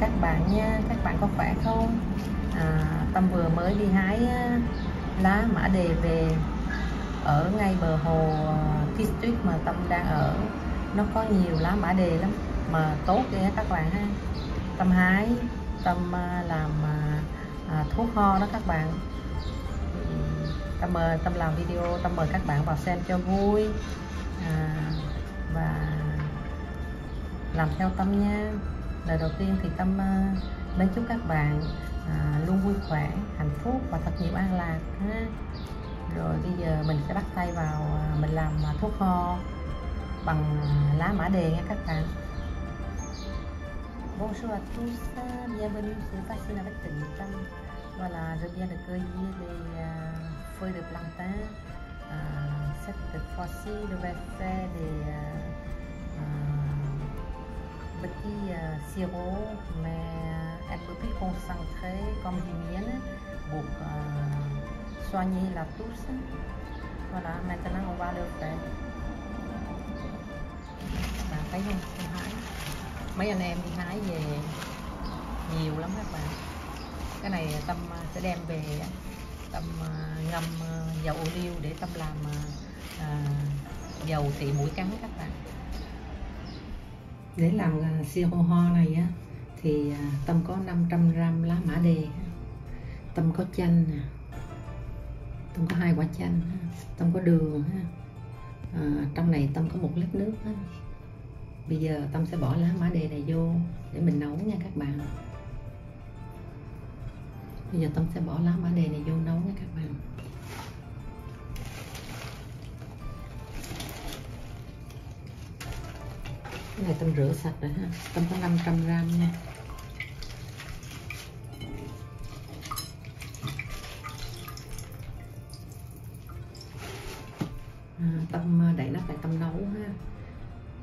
các bạn nha. Các bạn có khỏe không? Tâm vừa mới đi hái lá mã đề về. Ở ngay bờ hồ District mà Tâm đang ở, nó có nhiều lá mã đề lắm mà tốt ghê các bạn ha. Tâm hái, Tâm làm thuốc ho đó các bạn. Tâm làm video, Tâm mời các bạn vào xem cho vui và làm theo Tâm nha. Lời đầu tiên thì Tâm mến chúc các bạn luôn vui khỏe, hạnh phúc và thật nhiều an lạc ha. Rồi bây giờ mình sẽ bắt tay vào mình làm thuốc ho bằng lá mã đề nha các bạn. Bonjour à tous, bienvenue sur Fascine avec Tâm. Voilà, je viens de cueillir les feuilles de plantain. Cette fois-ci, je vais faire des petits sirop, mais un peu plus concentré comme du miel pour soigner la toux. Voilà, maintenant on va le faire. Các bạn thấy không? Em hái. Mấy anh em đi hái về nhiều lắm các bạn. Cái này Tâm sẽ đem về Tâm ngâm dầu ô liu để Tâm làm dầu trị mũi cắn các bạn. Để làm siro ho này á thì Tâm có 500g lá mã đề, Tâm có chanh nè, Tâm có 2 quả chanh, Tâm có đường ha. Trong này Tâm có 1 lít nước ha. Bây giờ Tâm sẽ bỏ lá mã đề này vô để mình nấu nha các bạn. Bây giờ Tâm sẽ bỏ lá mã đề này vô nấu nha các bạn. Cái này Tâm rửa sạch rồi ha. Tâm có 500g nha. Tâm đậy nắp lại, Tâm nấu ha.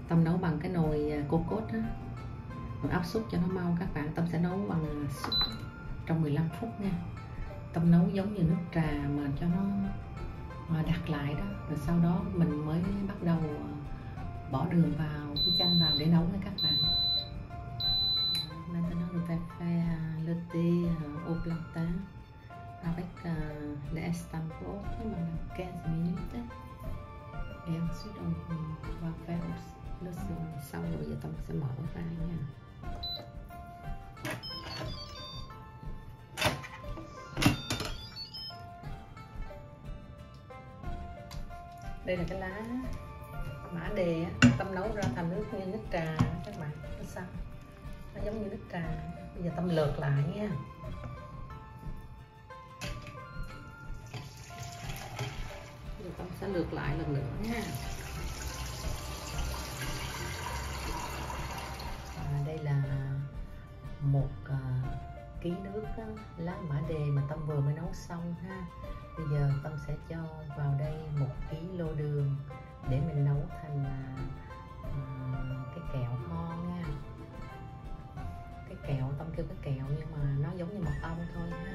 Tâm nấu bằng cái nồi cô cốt á, nồi áp suất cho nó mau các bạn. Tâm sẽ nấu bằng suất trong 15 phút nha. Tâm nấu giống như nước trà mà cho nó đặc lại đó, rồi sau đó mình mới bắt đầu bỏ đường vào, cái chanh vào để nấu nha các bạn. Maintenant on va faire le thé au plantain avec les estampes pendant 15 minutes. Et ensuite on va faire le sirop. Sau rồi giờ Tâm sẽ mở ra nha. Đây là cái lá mã đề á, Tâm nấu ra thành nước như nước trà các bạn. Nó sao? Nó giống như nước trà. Bây giờ Tâm lượt lại nha. Bây giờ Tâm sẽ lượt lại lần nữa nha. Đây là 1 ký nước á, lá mã đề mà Tâm vừa mới nấu xong ha. Bây giờ Tâm sẽ cho vào đây 1 kg đường để mình nấu thành cái kẹo ho nha. Cái kẹo Tâm kêu cái kẹo nhưng mà nó giống như mật ong thôi ha.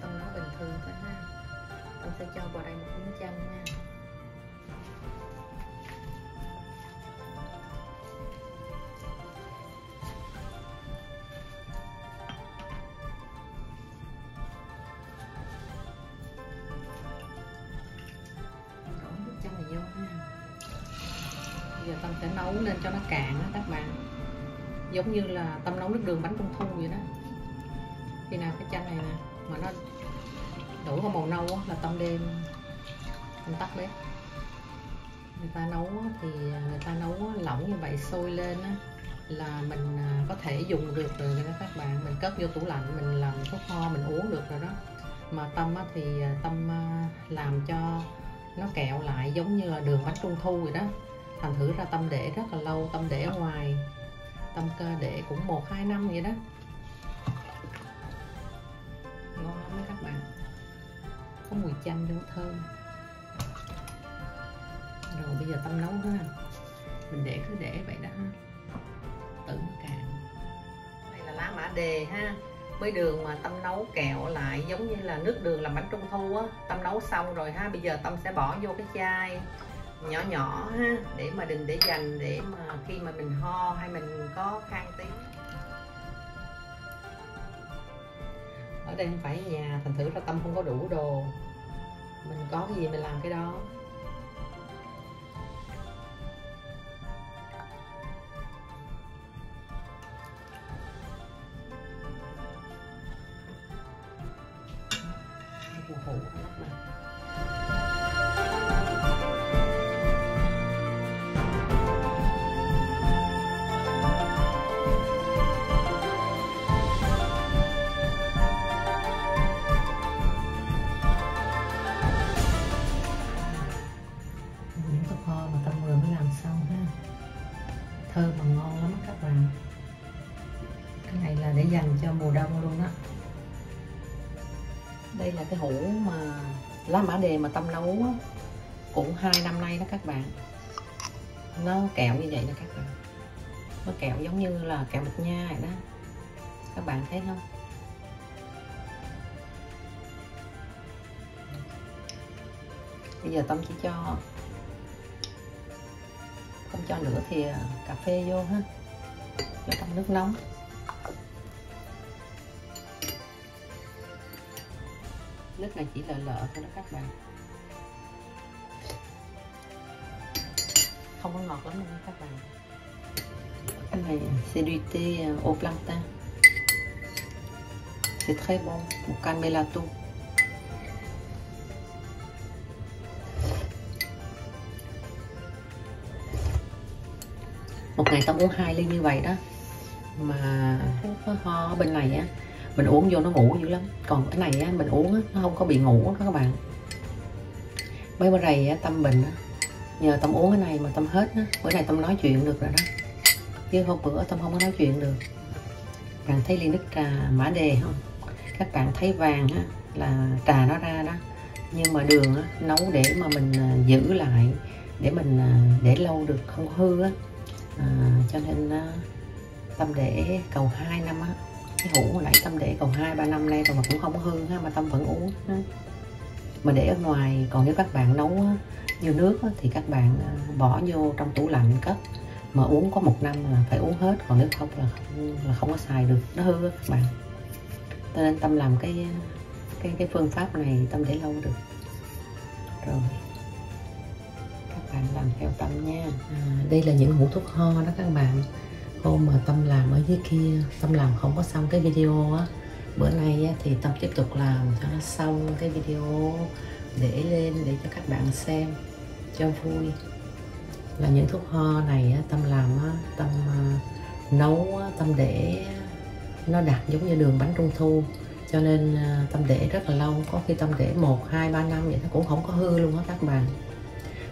Tâm nấu bình thường thôi ha. Tâm sẽ cho vào đây 1 miếng chanh nha. Vô ha. Bây giờ Tâm sẽ nấu lên cho nó cạn đó các bạn, giống như là Tâm nấu nước đường bánh trung thu vậy đó. Khi nào cái chanh này nè mà nó đủ có màu nâu là Tâm đem Tâm tắt bếp. Người ta nấu thì người ta nấu lỏng như vậy, sôi lên á, là mình có thể dùng được rồi đó các bạn. Mình cất vô tủ lạnh, mình làm thuốc ho mình uống được rồi đó. Mà Tâm thì Tâm làm cho nó kẹo lại giống như là đường bánh trung thu vậy đó. Thành thử ra Tâm để rất là lâu. Tâm để ở ngoài, Tâm để cũng 1-2 năm vậy đó. Ngon lắm đó các bạn. Có mùi chanh vô thơm. Rồi bây giờ Tâm nấu ha. Mình cứ để vậy đó ha. Tự nó cạn. Đây là lá mã đề ha. Với đường mà Tâm nấu kẹo lại giống như là nước đường làm bánh trung thu á. Tâm nấu xong rồi ha. Bây giờ Tâm sẽ bỏ vô cái chai nhỏ nhỏ ha, để mà đừng để dành, để mà khi mà mình ho hay mình có khan tiếng. Ở đây không phải nhà, thành thử ra Tâm không có đủ đồ, mình có cái gì mình làm cái đó. Thơm mà ngon lắm các bạn. Cái này là để dành cho mùa đông luôn đó. Đây là cái hũ mà lá mã đề mà Tâm nấu á, cũng 2 năm nay đó các bạn. Nó kẹo như vậy nè các bạn. Nó kẹo giống như là kẹo mạch nha vậy đó. Các bạn thấy không? Bây giờ Tâm chỉ cho nửa thìa cà phê vô ha, vô trong nước nóng. Nước này chỉ lợ thôi đó các bạn, không có ngọt lắm đâu các bạn. Cái này c'est du thé au plantain, c'est très bon pour calmer la toux. Một ngày Tâm uống 2 ly như vậy đó. Mà thuốc ho ở bên này á, mình uống vô nó ngủ dữ lắm. Còn cái này á, mình uống á, nó không có bị ngủ đó các bạn. Mấy bữa này á, Tâm bệnh á, nhờ Tâm uống cái này mà Tâm hết á. Bữa nay Tâm nói chuyện được rồi đó, chứ hôm bữa Tâm không có nói chuyện được. Bạn thấy ly nước trà mã đề không? Các bạn thấy vàng á, là trà nó ra đó. Nhưng mà đường á, nấu để mà mình giữ lại, để mình để lâu được, không hư á. Cho nên Tâm để cầu 2 năm á. Cái hũ hồi nãy Tâm để cầu 2-3 năm nay rồi mà cũng không có hư ha, mà Tâm vẫn uống ha. Mà để ở ngoài, còn nếu các bạn nấu á, như nước á, thì các bạn bỏ vô trong tủ lạnh cất, mà uống có 1 năm là phải uống hết, còn nếu không là không có xài được, nó hư á các bạn. Cho nên Tâm làm cái phương pháp này Tâm để lâu được rồi. Bạn làm theo Tâm nha. Đây là những hũ thuốc ho đó các bạn. Hôm mà Tâm làm ở dưới kia, Tâm làm không có xong cái video á. Bữa nay á, thì Tâm tiếp tục làm cho nó xong cái video để lên để cho các bạn xem cho vui. Là những thuốc ho này á, Tâm làm á, Tâm nấu á, Tâm để nó đặc giống như đường bánh trung thu, cho nên Tâm để rất là lâu. Có khi Tâm để 1-2-3 năm vậy nó cũng không có hư luôn á các bạn.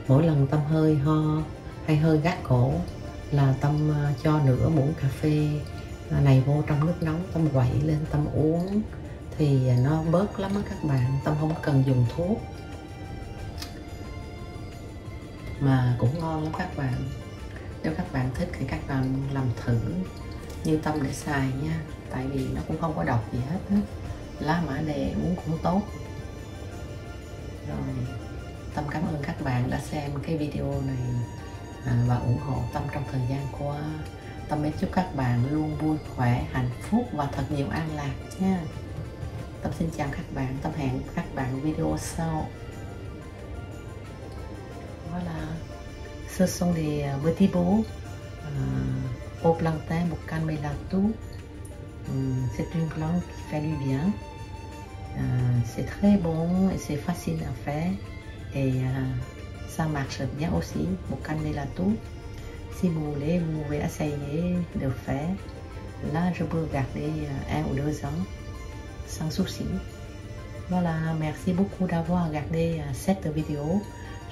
Mỗi lần Tâm hơi ho hay hơi gắt cổ là Tâm cho nửa muỗng cà phê này vô trong nước nóng, Tâm quậy lên Tâm uống thì nó bớt lắm á các bạn. Tâm không cần dùng thuốc mà cũng ngon lắm các bạn. Nếu các bạn thích thì các bạn làm thử như Tâm để xài nha, tại vì nó cũng không có độc gì hết á. Lá mã đề uống cũng tốt. Rồi Tâm cảm ơn các bạn đã xem cái video này và ủng hộ Tâm trong thời gian qua. Tâm mến chúc các bạn luôn vui khỏe, hạnh phúc và thật nhiều an lạc nha. Tâm xin chào các bạn, Tâm hẹn các bạn video sau. Voilà, ce sont des petits pots au plantain pour calmer la toux. C'est une plante qui fait du bien. C'est très bon et c'est facile à faire. Et ça marche bien aussi pour calmer la toux. Si vous voulez, vous pouvez essayer de faire. Là, je peux garder 1 ou 2 ans sans souci. Voilà, merci beaucoup d'avoir regardé cette vidéo.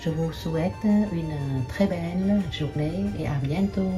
Je vous souhaite une très belle journée et à bientôt.